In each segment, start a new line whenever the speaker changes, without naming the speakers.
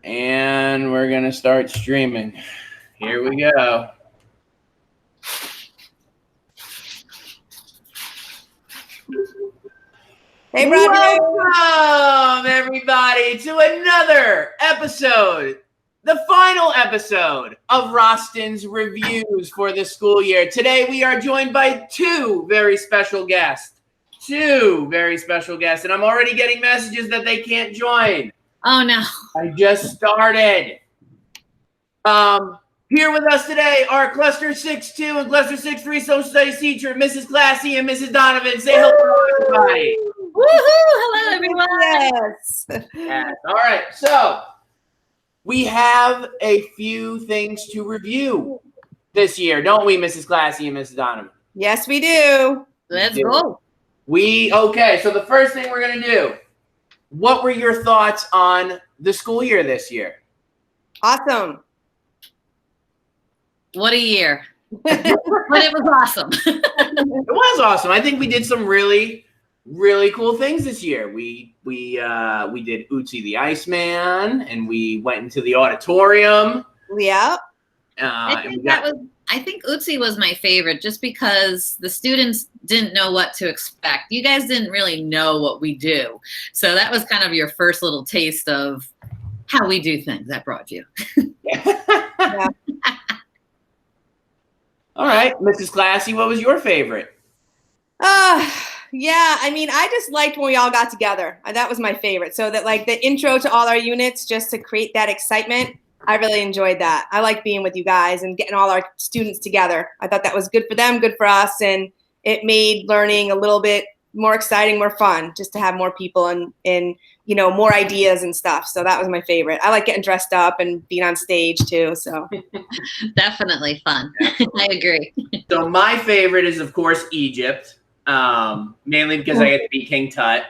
And we're going to start streaming. Here we go.
Hey, Roger.
Welcome, everybody, to another episode, the final episode of Rosten's reviews for the school year. Today, we are joined by two very special guests. And I'm already getting messages that they can't join.
Oh, no.
I just started. Here with us today are Cluster 6-2 and Cluster 6-3 Social Studies teacher, Mrs. Classey and Mrs. Donovan. Say hello, everybody.
Woohoo! Hello, everyone.
Yes. All right. So we have a few things to review this year, don't we, Mrs. Classey and Mrs. Donovan?
Yes, we do.
Let's go.
Okay. So the first thing we're going to do, what were your thoughts on the school year this year?
Awesome.
What a year. But it was awesome.
It was awesome. I think we did some really cool things this year. We did Uzi the Iceman, and we went into the auditorium.
Yeah.
I think Uzi was my favorite just because the students didn't know what to expect. You guys didn't really know what we do. So that was kind of your first little taste of how we do things. That brought you.
Yeah.
All right, Mrs. Classey, what was your favorite?
Yeah, I mean, I just liked when we all got together. That was my favorite. So that like the intro to all our units, just to create that excitement, I really enjoyed that. I like being with you guys and getting all our students together. I thought that was good for them, good for us, and it made learning a little bit more exciting, more fun, just to have more people and you know, more ideas and stuff. So that was my favorite. I like getting dressed up and being on stage too. So
Definitely fun. I agree.
So my favorite is, of course, Egypt, mainly because I get to be King Tut,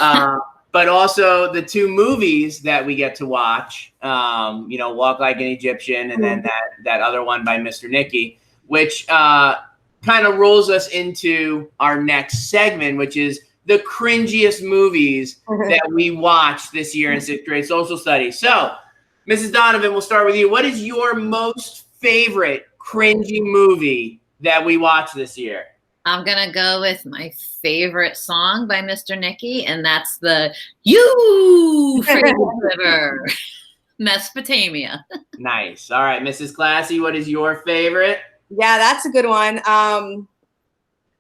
but also the two movies that we get to watch, you know, Walk Like an Egyptian, and then that other one by Mr. Nicky, which kind of rolls us into our next segment, which is the cringiest movies that we watched this year in 6th grade social studies. So, Mrs. Donovan, we'll start with you. What is your most favorite cringy movie that we watched this year?
I'm going to go with my favorite song by Mr. Nicky, and that's the You Freedom River, Mesopotamia.
Nice. All right, Mrs. Classey, what is your favorite?
yeah, that's a good one. I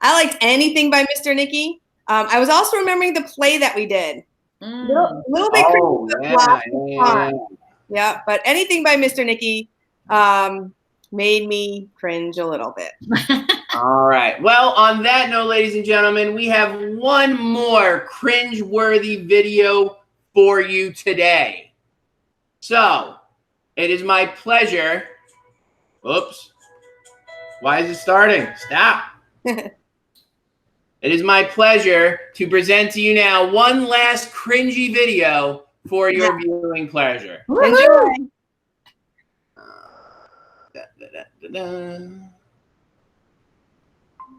liked anything by Mr. Nicky. I was also remembering the play that we did. Little bit cringy, yeah, but anything by Mr. Nicky made me cringe a little bit.
All right. Well, on that note, ladies and gentlemen, we have one more cringe-worthy video for you today. So, it is my pleasure. Oops. Why is it starting? Stop. It is my pleasure to present to you now one last cringy video for your viewing pleasure.
Enjoy.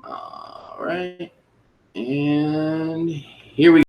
All right. And here we go.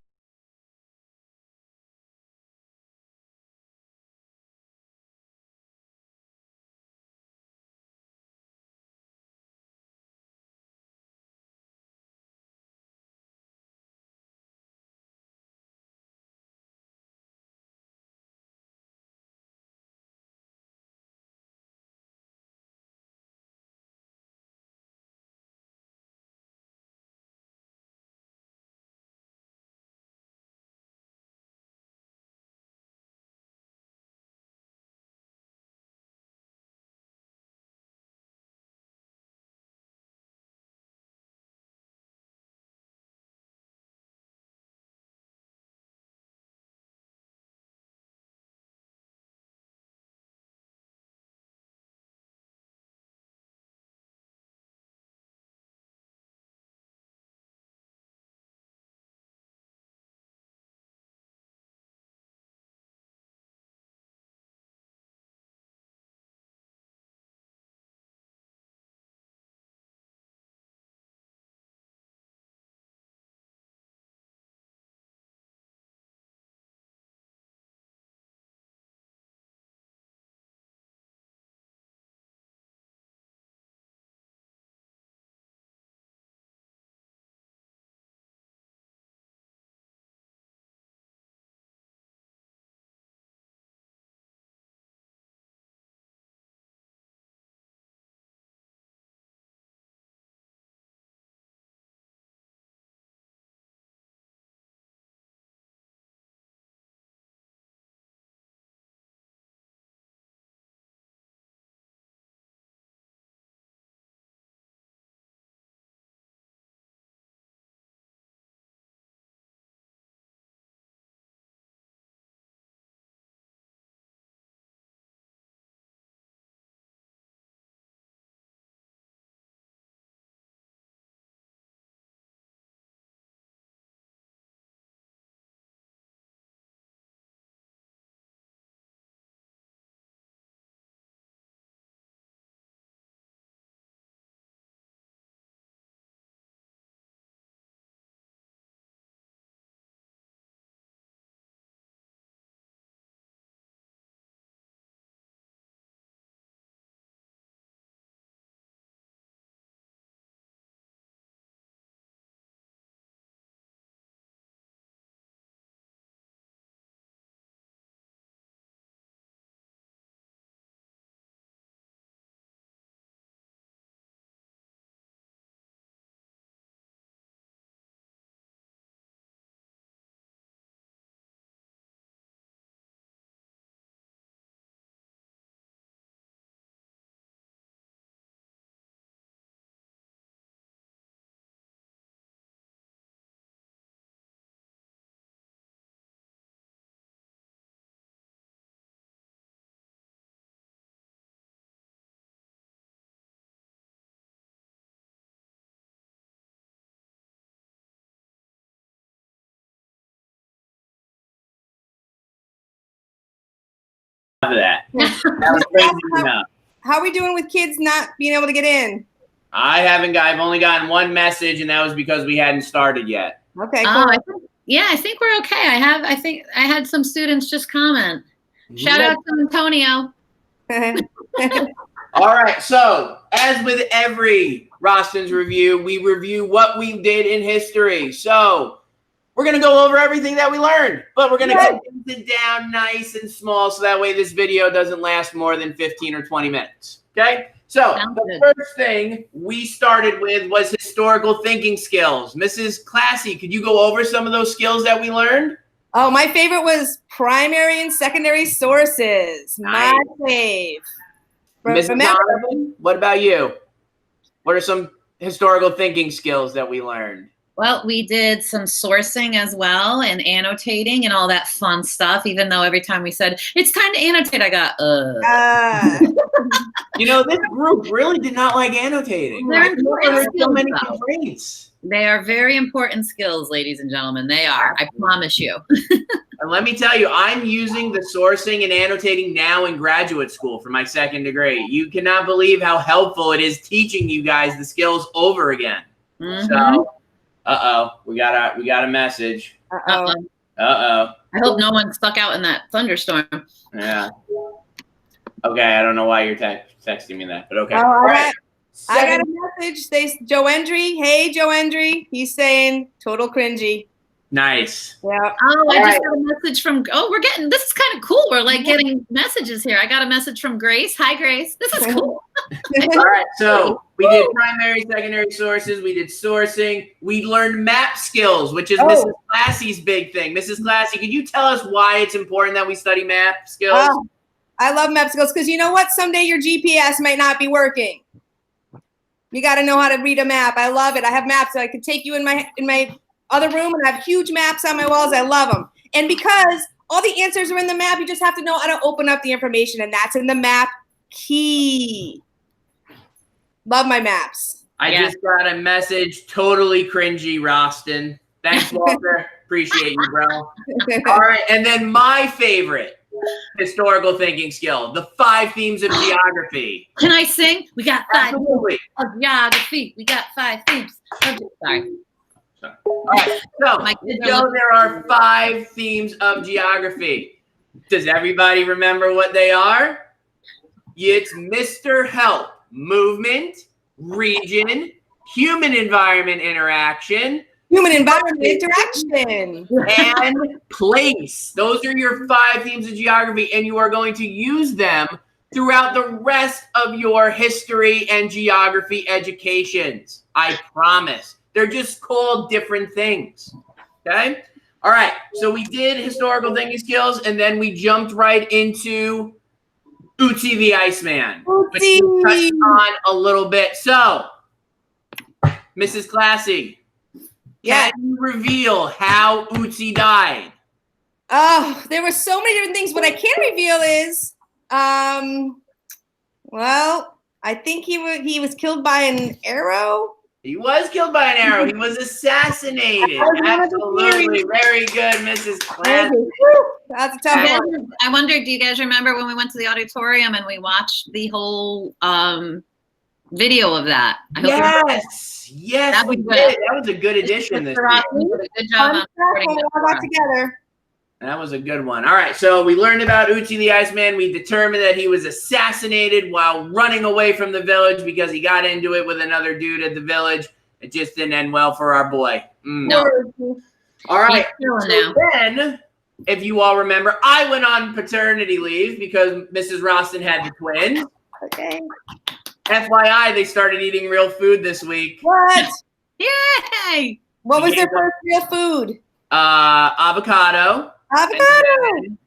That was crazy enough.
How are we doing with kids not being able to get in?
I've only gotten one message, and that was because we hadn't started yet.
Okay, cool.
I think we're okay. I think I had some students just comment. Shout out to Antonio.
All right, so as with every Rosten's review, we review what we did in history. So we're going to go over everything that we learned, but we're going to condense it down nice and small so that way this video doesn't last more than 15 or 20 minutes. Okay? So the first thing we started with was historical thinking skills. Mrs. Classey, could you go over some of those skills that we learned?
Oh, my favorite was primary and secondary sources.
Nice.
My fave.
Mrs. Donovan, what about you? What are some historical thinking skills that we learned?
Well, we did some sourcing as well and annotating and all that fun stuff, even though every time we said, it's time to annotate, I got,
You know, this group really did not like annotating.
They're
so many complaints.
They are very important skills, ladies and gentlemen. They are. I promise you.
And let me tell you, I'm using the sourcing and annotating now in graduate school for my second degree. You cannot believe how helpful it is teaching you guys the skills over again. So, we got a message.
Uh-oh.
I hope no one stuck out in that thunderstorm.
Yeah. Okay, I don't know why you're texting me that, but okay.
All right. I got a message. Joe Endry. Hey, Joe Endry. He's saying total cringy.
Nice.
Yeah.
Oh, I just got a message from, this is kind of cool. We're like getting messages here. I got a message from Grace. Hi, Grace. This is cool.
All right, so we did primary, secondary sources. We did sourcing. We learned map skills, which is Mrs. Classey's big thing. Mrs. Classey, could you tell us why it's important that we study map skills?
I love map skills because you know what? Someday your GPS might not be working. You got to know how to read a map. I love it. I have maps so I could take you in my other room and I have huge maps on my walls. I love them. And because all the answers are in the map, you just have to know how to open up the information, and that's in the map key. Love my maps.
I just got a message, totally cringy, Rosten. Thanks, Walter. Appreciate you, bro. All right, and then my favorite historical thinking skill, the 5 themes of geography.
Can I sing? We got 5
Absolutely.
themes of geography. We got 5 themes. Sorry.
All right, so there are 5 themes of geography. Does everybody remember what they are? It's Mr. Help, movement, region, human environment interaction, and place. Those are your 5 themes of geography, and you are going to use them throughout the rest of your history and geography educations. I promise. They're just called different things. Okay? All right. So we did historical thinking skills, and then we jumped right into Ötzi the Iceman, which we touched on a little bit. So, Mrs. Classey, can you reveal how Ötzi died?
Oh, there were so many different things. What I can reveal is, well, I think he was killed by an arrow.
He was killed by an arrow. He was assassinated. Absolutely. Very good, Mrs. Classey.
That's a tough one.
I wonder, do you guys remember when we went to the auditorium and we watched the whole video of that?
Yes, we did. That was a good addition this year.
Good job on putting that
together.
That was a good one. All right, so we learned about Ötzi the Iceman. We determined that he was assassinated while running away from the village because he got into it with another dude at the village. It just didn't end well for our boy.
No.
All right, so then, if you all remember, I went on paternity leave because Mrs. Rosten had the twins.
Okay.
FYI, they started eating real food this week.
What?
Yay!
What was their first real food?
Avocado.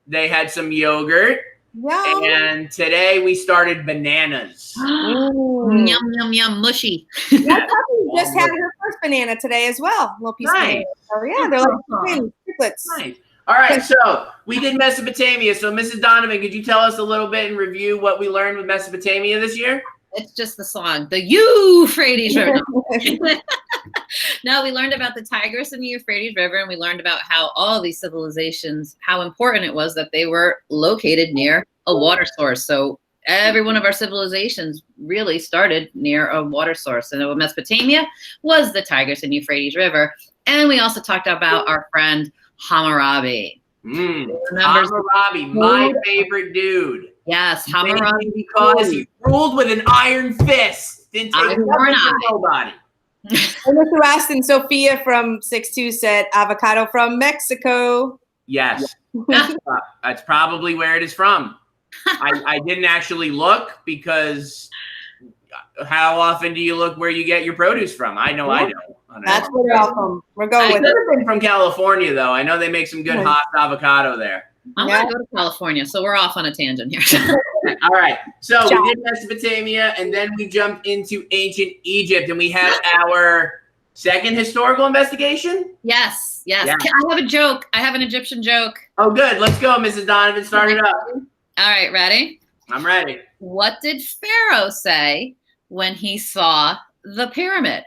They had some yogurt.
Yum.
And today we started bananas.
Yum, yum, yum, mushy.
Yeah, just had her first banana today as well. Little piece of banana. Oh, yeah, they're like triplets.
Nice. All right, so we did Mesopotamia. So, Mrs. Donovan, could you tell us a little bit and review what we learned with Mesopotamia this year?
It's just the song, the Euphrates River. No, we learned about the Tigris and the Euphrates River, and we learned about how all these civilizations, how important it was that they were located near a water source. So every one of our civilizations really started near a water source. And Mesopotamia was the Tigris and Euphrates River. And we also talked about our friend Hammurabi.
Hammurabi, my favorite dude.
Yes, Hammurabi.
Because he ruled with an iron fist. Didn't take nothing from nobody.
And Mr. Rosten, Sophia from 6'2" said avocado from Mexico.
Yes. That's probably where it is from. I didn't actually look because how often do you look where you get your produce from? I know.
That's where they're all from. We're going with it.
From California, though. I know they make some good hot avocado there.
I'm going to go to California, so we're off on a tangent here.
All right. So we did Mesopotamia, and then we jumped into ancient Egypt, and we had our second historical investigation?
Yes. I have a joke. I have an Egyptian joke.
Oh, good. Let's go, Mrs. Donovan. Start it up.
All right, ready?
I'm ready.
What did Pharaoh say when he saw the pyramid?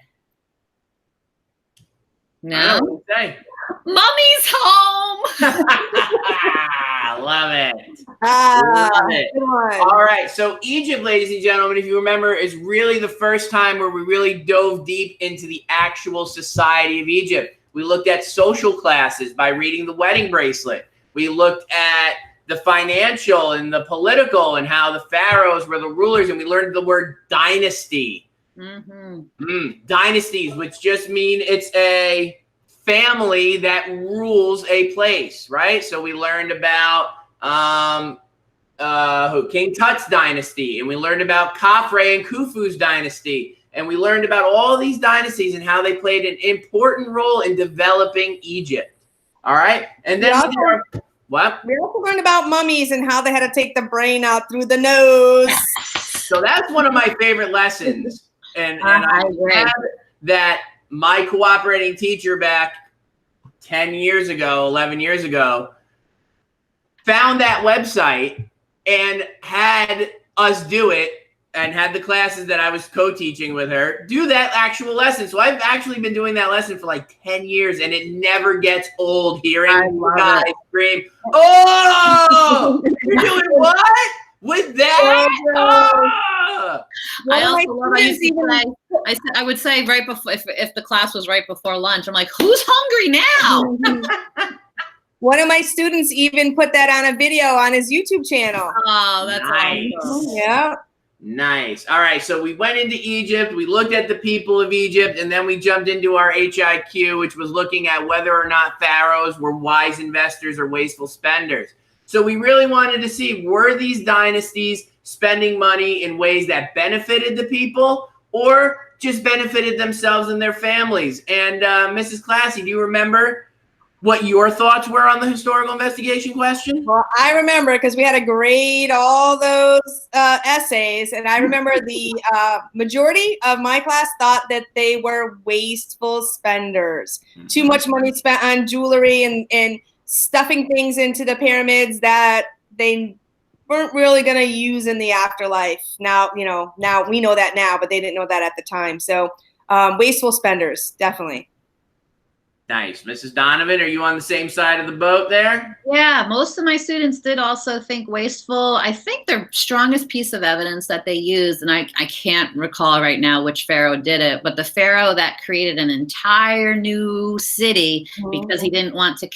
No.
Say.
Mummy's home.
Love it. Love it. All right. So Egypt, ladies and gentlemen, if you remember, is really the first time where we really dove deep into the actual society of Egypt. We looked at social classes by reading the wedding bracelet. We looked at the financial and the political and how the pharaohs were the rulers. And we learned the word dynasty. Dynasties, which just mean it's a family that rules a place, right? So we learned about King Tut's dynasty, and we learned about Khafre and Khufu's dynasty, and we learned about all these dynasties and how they played an important role in developing Egypt. All right, and then we
also learned about mummies and how they had to take the brain out through the nose.
So that's one of my favorite lessons. And I'm glad that my cooperating teacher back 10 years ago, 11 years ago, found that website and had us do it and had the classes that I was co-teaching with her do that actual lesson. So I've actually been doing that lesson for like 10 years, and it never gets old hearing you guys scream, "Oh, you're doing what? With that?"
I also love I would say right before, if the class was right before lunch, I'm like, who's hungry now?
One of my students even put that on a video on his YouTube channel.
Oh, that's
nice.
Awesome. Yeah.
Nice. All right. So we went into Egypt. We looked at the people of Egypt, and then we jumped into our HIQ, which was looking at whether or not pharaohs were wise investors or wasteful spenders. So we really wanted to see, were these dynasties spending money in ways that benefited the people or just benefited themselves and their families? And Mrs. Classey, do you remember what your thoughts were on the historical investigation question?
Well, I remember because we had to grade all those essays, and I remember the majority of my class thought that they were wasteful spenders. Too much money spent on jewelry and stuffing things into the pyramids that they weren't really going to use in the afterlife. Now we know that now, but they didn't know that at the time. So wasteful spenders, definitely.
Nice. Mrs. Donovan, are you on the same side of the boat there?
Yeah, most of my students did also think wasteful. I think the strongest piece of evidence that they used, and I can't recall right now which pharaoh did it, but the pharaoh that created an entire new city because he didn't want to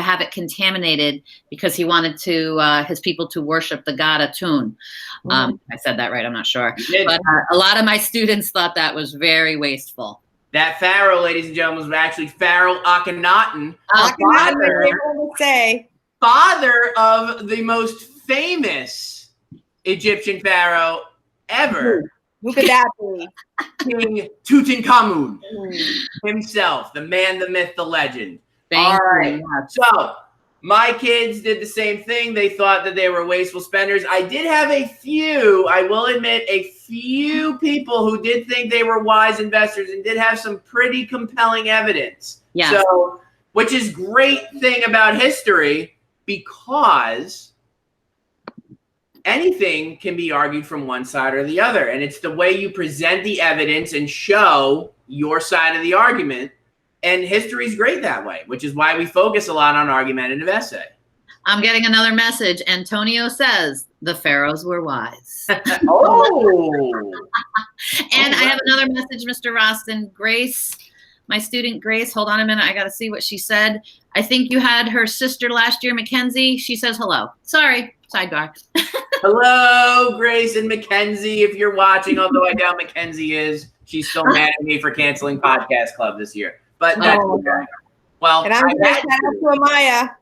have it contaminated because he wanted to his people to worship the god Atun. I said that right, I'm not sure. But a lot of my students thought that was very wasteful.
That pharaoh, ladies and gentlemen, was actually Pharaoh Akhenaten, father of the most famous Egyptian pharaoh ever.
Who could that be?
King Tutankhamun himself, the man, the myth, the legend. All right. So my kids did the same thing. They thought that they were wasteful spenders. I did have I will admit, a few people who did think they were wise investors and did have some pretty compelling evidence.
Yeah.
So, which is great thing about history, because anything can be argued from one side or the other. And it's the way you present the evidence and show your side of the argument. And history is great that way, which is why we focus a lot on argumentative essay.
I'm getting another message. Antonio says the pharaohs were wise.
Oh.
And I have another message, Mr. Rosten. Grace, my student Grace, hold on a minute. I got to see what she said. I think you had her sister last year, Mackenzie. She says hello. Sorry, sidebar.
Hello, Grace and Mackenzie, if you're watching, although I doubt Mackenzie is. She's still mad at me for canceling Podcast Club this year. But that's okay. Well,
and I'm going to shout out to Amaya.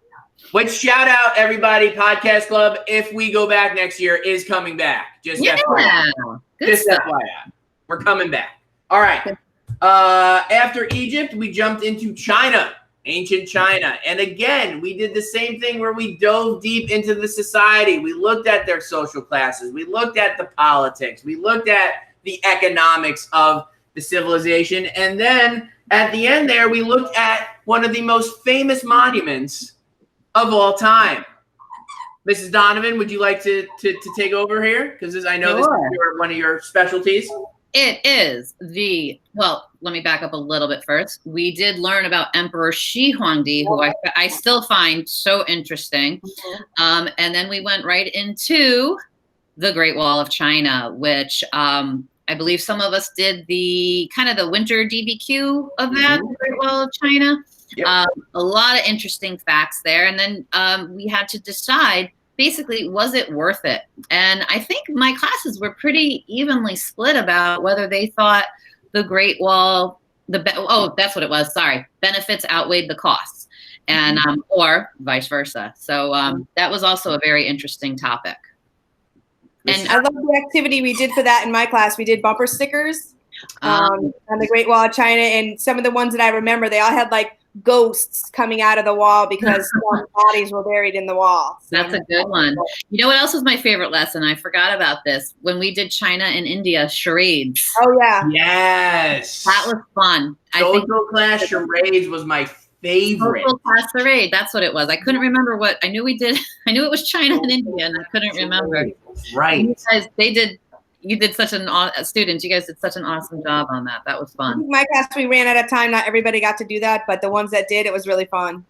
Which shout out, everybody, Podcast Club, if we go back next year, is coming back. Just FYI. Just FYI. We're coming back. All right. After Egypt, we jumped into China, ancient China. And again, we did the same thing where we dove deep into the society. We looked at their social classes. We looked at the politics. We looked at the economics of the civilization. And then at the end there, we looked at one of the most famous monuments of all time. Mrs. Donovan, would you like to take over here? Because I know this is one of your specialties.
It is well, let me back up a little bit first. We did learn about Emperor Shi Huangdi, who I still find so interesting. And then we went right into the Great Wall of China, which I believe some of us did the kind of the winter DBQ of that, the Great Wall of China. Yep. A lot of interesting facts there. And then we had to decide, basically, was it worth it? And I think my classes were pretty evenly split about whether they thought the Great Wall, that's what it was. Sorry. Benefits outweighed the costs, and or vice versa. So that was also a very interesting topic.
And I love the activity we did for that in my class. We did bumper stickers on the Great Wall of China. And some of the ones that I remember, they all had like ghosts coming out of the wall because some bodies were buried in the wall. So
that's a good one. You know what else was my favorite lesson? I forgot about this. When we did China and India, charades.
Oh, yeah.
Yes.
That was fun.
Social class charades was my favorite.
Social class charade. That's what it was. I couldn't remember what. I knew we did. I knew it was China and India, and I couldn't remember.
Right.
You guys, you did such students, you guys did such an awesome job on that. That was fun.
My class, we ran out of time. Not everybody got to do that, but the ones that did, it was really fun.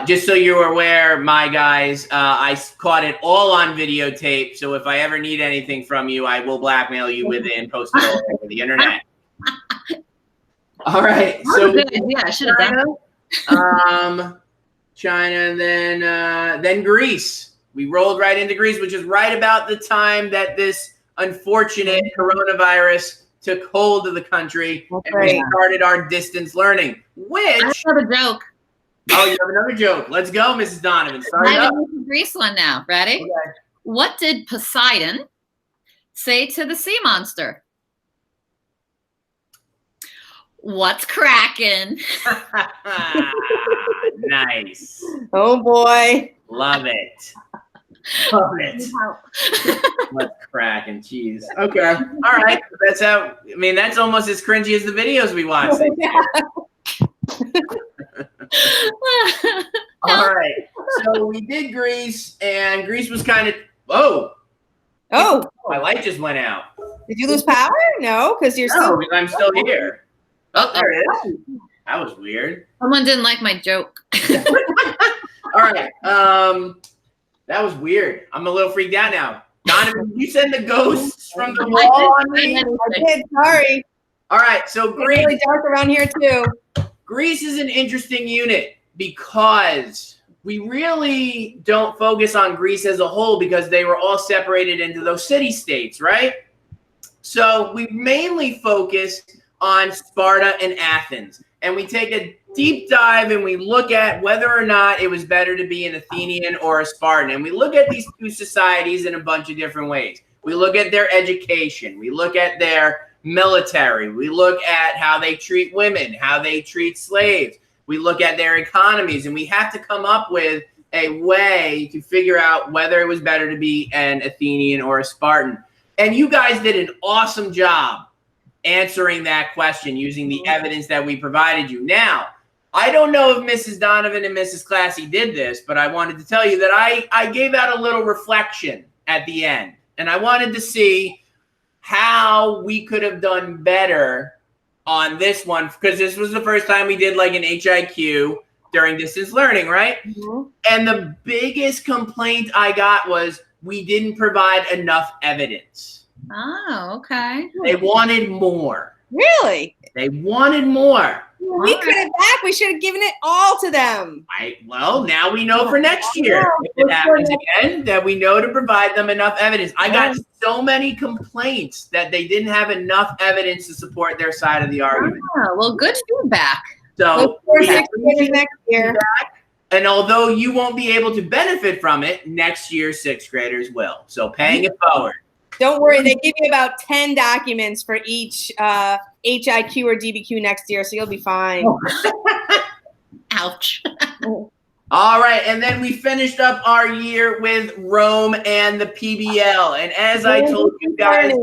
Just so you're aware, my guys, I caught it all on videotape. So if I ever need anything from you, I will blackmail you with it and post it all over the internet. All right. So
yeah, I should have done
China, and then Greece. We rolled right into Greece, which is right about the time that this unfortunate coronavirus took hold of the country, and we started our distance learning. Which
I have a joke.
Oh, you have another joke. Let's go, Mrs. Donovan. Start it up.
Greece one now. Ready? Okay. What did Poseidon say to the sea monster? What's cracking?
Nice.
Oh boy.
Love it. Love it. What's cracking? Jeez. Okay. All right. That's how. I mean, that's almost as cringy as the videos we watch. All right. So we did Greece, and Greece was kind of. Oh. My light just went out.
Did you lose power? No, because you're still.
No, I'm still here. Oh, there it is. That was weird.
Someone didn't like my joke.
All right. That was weird. I'm a little freaked out now. Donovan, did you send the ghosts from the wall on me?
I did. Sorry.
All right. So Greece.
It's really dark around here too.
Greece is an interesting unit because we really don't focus on Greece as a whole because they were all separated into those city-states, right? So we mainly focus on Sparta and Athens. And we take a deep dive and we look at whether or not it was better to be an Athenian or a Spartan. And we look at these two societies in a bunch of different ways. We look at their education. We look at their military. We look at how they treat women, how they treat slaves. We look at their economies. And we have to come up with a way to figure out whether it was better to be an Athenian or a Spartan. And you guys did an awesome job answering that question using the evidence that we provided you. Now, I don't know if Mrs. Donovan and Mrs. Classey did this, but I wanted to tell you that I gave out a little reflection at the end, and I wanted to see how we could have done better on this one because this was the first time we did like an HIQ during distance learning, right? Mm-hmm. And the biggest complaint I got was we didn't provide enough evidence.
Oh, okay.
They wanted more.
Really?
They wanted more.
We cut it back. We should have given it all to them.
Well, now we know for next year, if it happens again, that we know to provide them enough evidence. I got so many complaints that they didn't have enough evidence to support their side of the argument.
Oh, well, good feedback.
So
next year.
And although you won't be able to benefit from it, next year 6th graders will. So paying it forward.
Don't worry, they give you about 10 documents for each HIQ or DBQ next year, so you'll be fine.
Ouch.
All right, and then we finished up our year with Rome and the PBL. And as I told you guys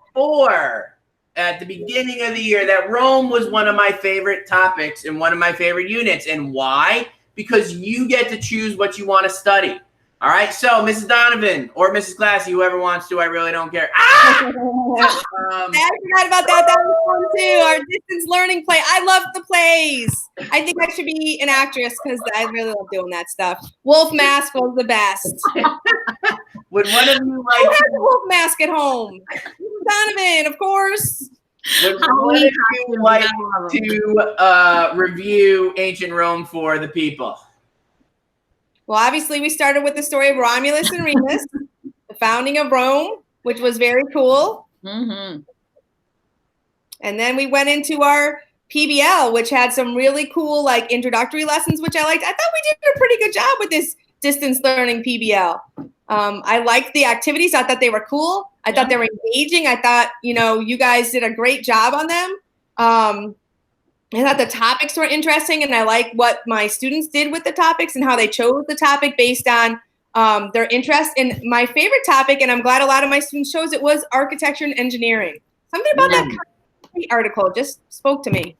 before, at the beginning of the year, that Rome was one of my favorite topics and one of my favorite units. And why? Because you get to choose what you want to study. All right, so Mrs. Donovan or Mrs. Classey, whoever wants to, I really don't care.
I forgot about that. That was fun too. Our distance learning play. I love the plays. I think I should be an actress because I really love doing that stuff. Wolf mask was the best.
Would one of you
Who has a wolf mask at home? Donovan, of course.
Would one of you like to review ancient Rome for the people?
Well, obviously, we started with the story of Romulus and Remus, the founding of Rome, which was very cool.
Mm-hmm.
And then we went into our PBL, which had some really cool, like, introductory lessons, which I liked. I thought we did a pretty good job with this distance learning PBL. I liked the activities. I thought they were cool. I thought they were engaging. I thought, you guys did a great job on them. I thought the topics were interesting, and I like what my students did with the topics and how they chose the topic based on their interest. And my favorite topic, and I'm glad a lot of my students chose it, was architecture and engineering. Something about that article just spoke to me.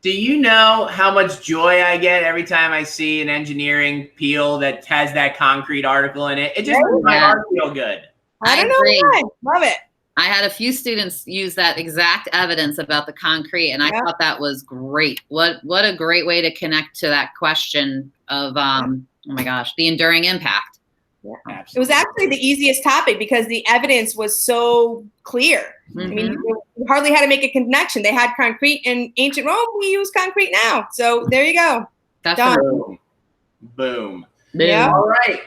Do you know how much joy I get every time I see an engineering peel that has that concrete article in it? It just makes my heart feel good.
I don't know why. Love it.
I had a few students use that exact evidence about the concrete, and I thought that was great. What a great way to connect to that question of, oh my gosh, the enduring impact.
Yeah. It was actually the easiest topic because the evidence was so clear. Mm-hmm. I mean, you hardly had to make a connection. They had concrete in ancient Rome. We use concrete now. So there you go.
Definitely.
Boom.
Yeah.
All right.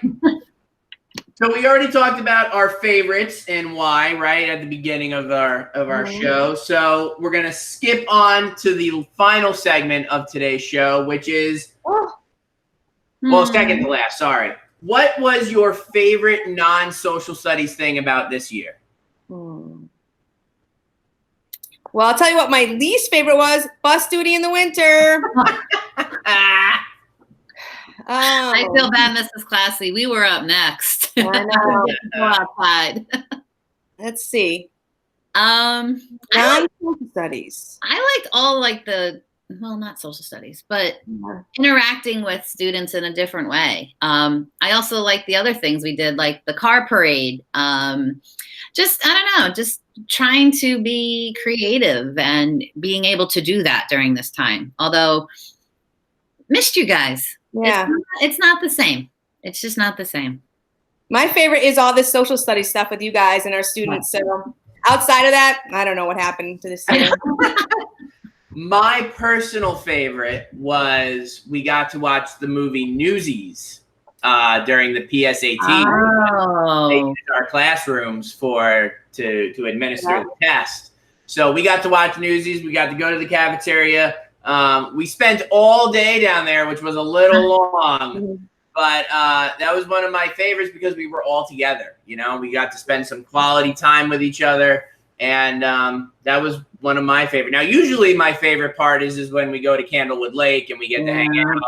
So we already talked about our favorites and why, right, at the beginning of our show. So we're going to skip on to the final segment of today's show, which is, second to last, sorry. What was your favorite non-social studies thing about this year?
Well, I'll tell you what my least favorite was, bus duty in the winter.
I feel bad, Mrs. Classey. We were up next.
I know.
Go outside.
Let's see.
Non-social
studies.
I liked all not social studies, but interacting with students in a different way. I also liked the other things we did, like the car parade. Just trying to be creative and being able to do that during this time. Although, missed you guys.
Yeah.
It's not the same. It's just not the same.
My favorite is all this social studies stuff with you guys and our students. So outside of that, I don't know what happened to this year.
My personal favorite was we got to watch the movie Newsies during the PSAT. They used our classrooms to administer the test. So we got to watch Newsies. We got to go to the cafeteria. We spent all day down there, which was a little long, but that was one of my favorites because we were all together. We got to spend some quality time with each other, and that was one of my favorite. Now, usually my favorite part is when we go to Candlewood Lake and we get to hang out,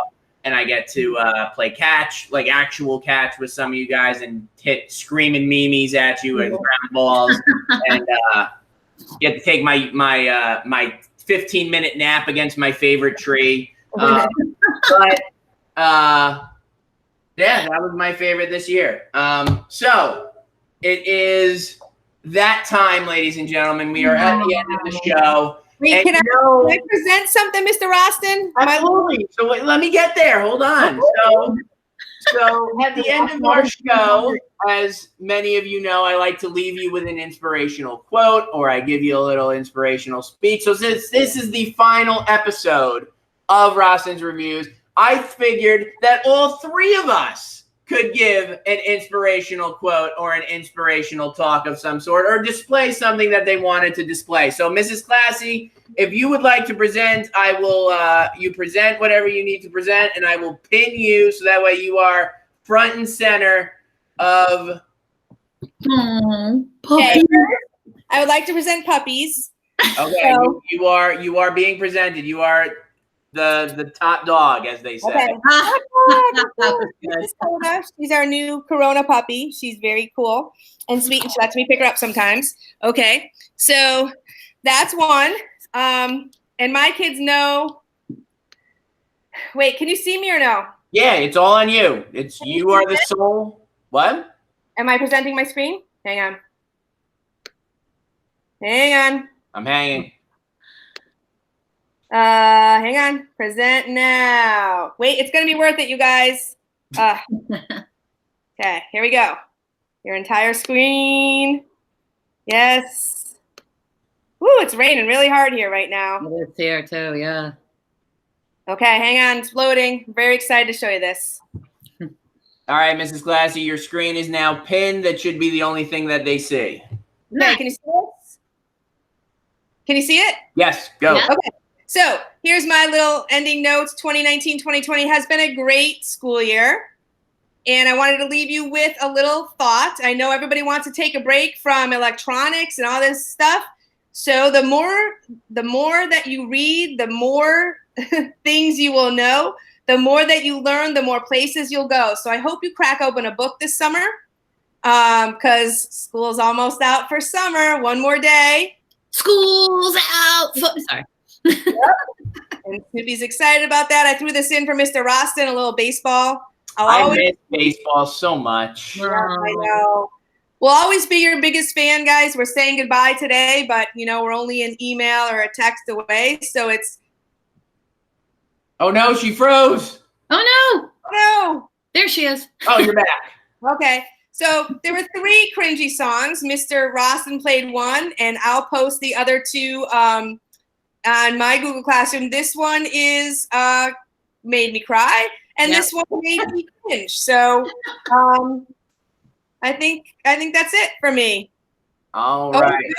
and I get to play catch, like actual catch with some of you guys, and hit screaming memes at you and ground balls, and get to take my 15-minute nap against my favorite tree. That was my favorite this year. So it is that time, ladies and gentlemen. We are at the end of the show.
Wait, can I present something, Mr. Rosten?
Absolutely. So let me get there. Hold on. So at the end of our show, as many of you know, I like to leave you with an inspirational quote, or I give you a little inspirational speech. So since this is the final episode of Rosten's Reviews, I figured that all three of us could give an inspirational quote or an inspirational talk of some sort, or display something that they wanted to display. So Mrs. Classey, if you would like to present, I will, you present whatever you need to present, and I will pin you so that way you are front and center of.
Okay. I would like to present puppies.
Okay, so, you are being presented. You are the top dog, as they say.
Okay. She's our new Corona puppy. She's very cool and sweet, and she lets me pick her up sometimes. Okay, so that's one. And my kids know. Wait, can you see me or no?
Yeah, it's all on you. You are the sole. What?
Am I presenting my screen? Hang on. Hang on.
I'm hanging.
Hang on. Present now. Wait, it's gonna be worth it, you guys. Okay, here we go. Your entire screen. Yes. Woo, it's raining really hard here right now.
It's here too, yeah.
Okay, hang on, it's loading. I'm very excited to show you this.
All right, Mrs. Classey, your screen is now pinned. That should be the only thing that they see.
Okay, can you see this? Can you see it?
Yes, go.
Yeah.
Okay, so here's my little ending notes. 2019-2020 has been a great school year. And I wanted to leave you with a little thought. I know everybody wants to take a break from electronics and all this stuff. So the more that you read, the more things you will know. The more that you learn, the more places you'll go. So I hope you crack open a book this summer, because school's almost out for summer. One more day.
School's out. Sorry.
And Snoopy's excited about that. I threw this in for Mr. Rosten, a little baseball.
I miss baseball so much.
Yeah, I know. We'll always be your biggest fan, guys. We're saying goodbye today, but, we're only an email or a text away. So it's.
Oh, no, she froze.
Oh, no.
Oh, no.
There she is.
Oh, you're back.
Okay. So there were 3 cringy songs. Mr. Rosten played one, and I'll post the other 2 on my Google Classroom. This one is Made Me Cry, and this one made me cringe. So I think that's it for me.
All right.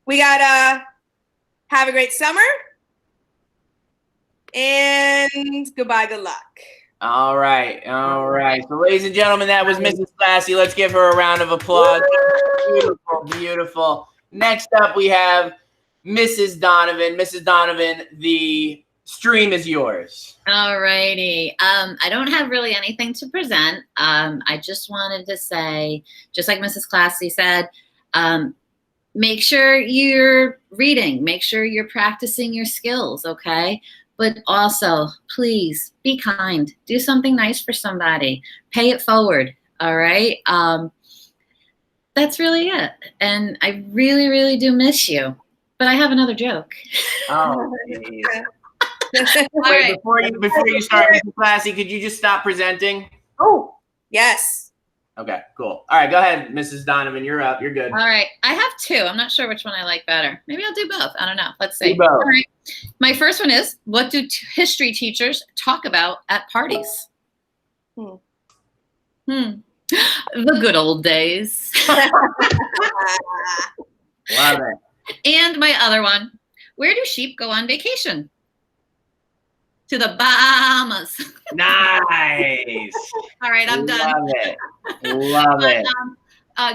We got have a great summer, and goodbye, good luck.
All right. So, ladies and gentlemen, that was Mrs. Classey. Let's give her a round of applause. Beautiful, beautiful. Next up, we have Mrs. Donovan. Mrs. Donovan, the stream is yours.
All righty. I don't have really anything to present. I just wanted to say, just like Mrs. Classey said, make sure you're reading. Make sure you're practicing your skills, okay? But also, please be kind. Do something nice for somebody. Pay it forward, all right? That's really it. And I really, really do miss you. But I have another joke.
Oh,
Wait,
before you start, Mrs. Classey, could you just stop presenting?
Oh, yes.
Okay, cool. All right, go ahead, Mrs. Donovan. You're up. You're good.
All right. I have 2. I'm not sure which one I like better. Maybe I'll do both. I don't know. Let's see.
Do both.
All right. My first one is, what do history teachers talk about at parties? The good old days.
Love it.
And my other one, where do sheep go on vacation? To the Bahamas.
Nice.
All right, I'm done.
Love it.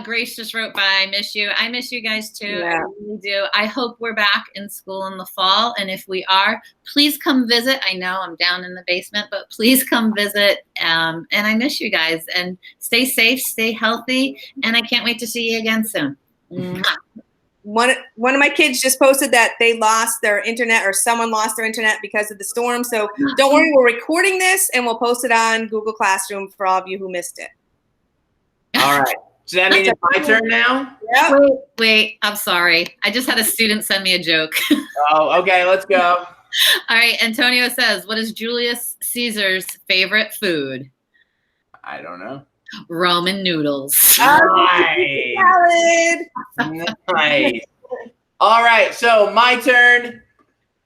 Grace just wrote by, I miss you. I miss you guys too.
Yeah.
I really do. I hope we're back in school in the fall. And if we are, please come visit. I know I'm down in the basement, but please come visit. And I miss you guys. And stay safe, stay healthy. And I can't wait to see you again soon.
One of my kids just posted that they lost their internet, or someone lost their internet because of the storm. So don't worry, we're recording this and we'll post it on Google Classroom for all of you who missed it.
All right. So that means it's my turn now?
Yep.
Wait, I'm sorry. I just had a student send me a joke.
Oh, okay, let's go.
All right, Antonio says, what is Julius Caesar's favorite food?
I don't know.
Roman noodles.
Nice.
Salad.
Nice. All right, so my turn,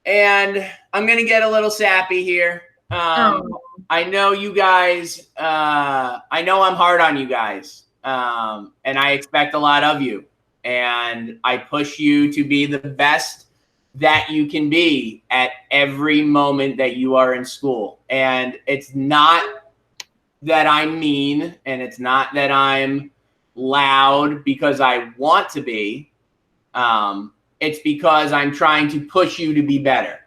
and I'm going to get a little sappy here. I know you guys, I know I'm hard on you guys, and I expect a lot of you, and I push you to be the best that you can be at every moment that you are in school. And it's not that I'm mean, and it's not that I'm loud because I want to be. It's because I'm trying to push you to be better.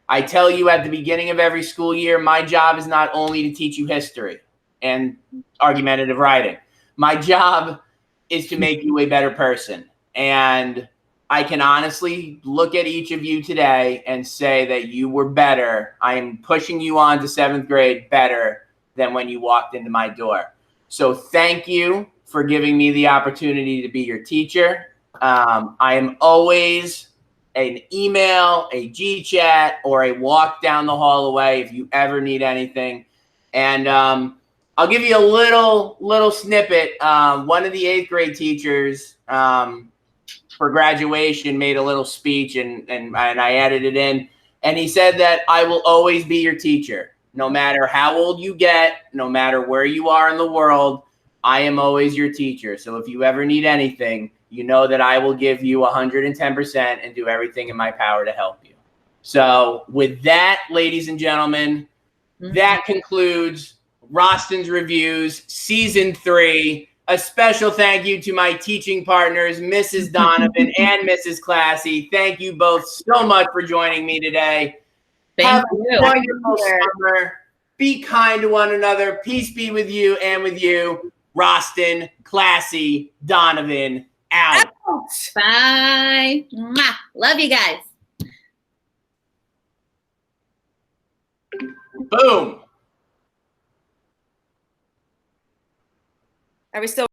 I tell you at the beginning of every school year, my job is not only to teach you history and argumentative writing. My job is to make you a better person. And I can honestly look at each of you today and say that you were better. I am pushing you on to 7th grade better than when you walked into my door. So thank you for giving me the opportunity to be your teacher. I am always an email, a G chat, or a walk down the hall away if you ever need anything. And I'll give you a little snippet. One of the 8th grade teachers for graduation made a little speech, and I added it in. And he said that I will always be your teacher, no matter how old you get, no matter where you are in the world. I am always your teacher. So if you ever need anything, you know that I will give you 110% and do everything in my power to help you. So with that, ladies and gentlemen, that concludes Rosten's Reviews Season 3. A special thank you to my teaching partners, Mrs. Donovan and Mrs. Classey. Thank you both so much for joining me today. Have a wonderful summer. Be kind to one another. Peace be with you and with you. Rosten, Classey, Donovan, out.
Bye. Mwah. Love you guys.
Boom.
Are we still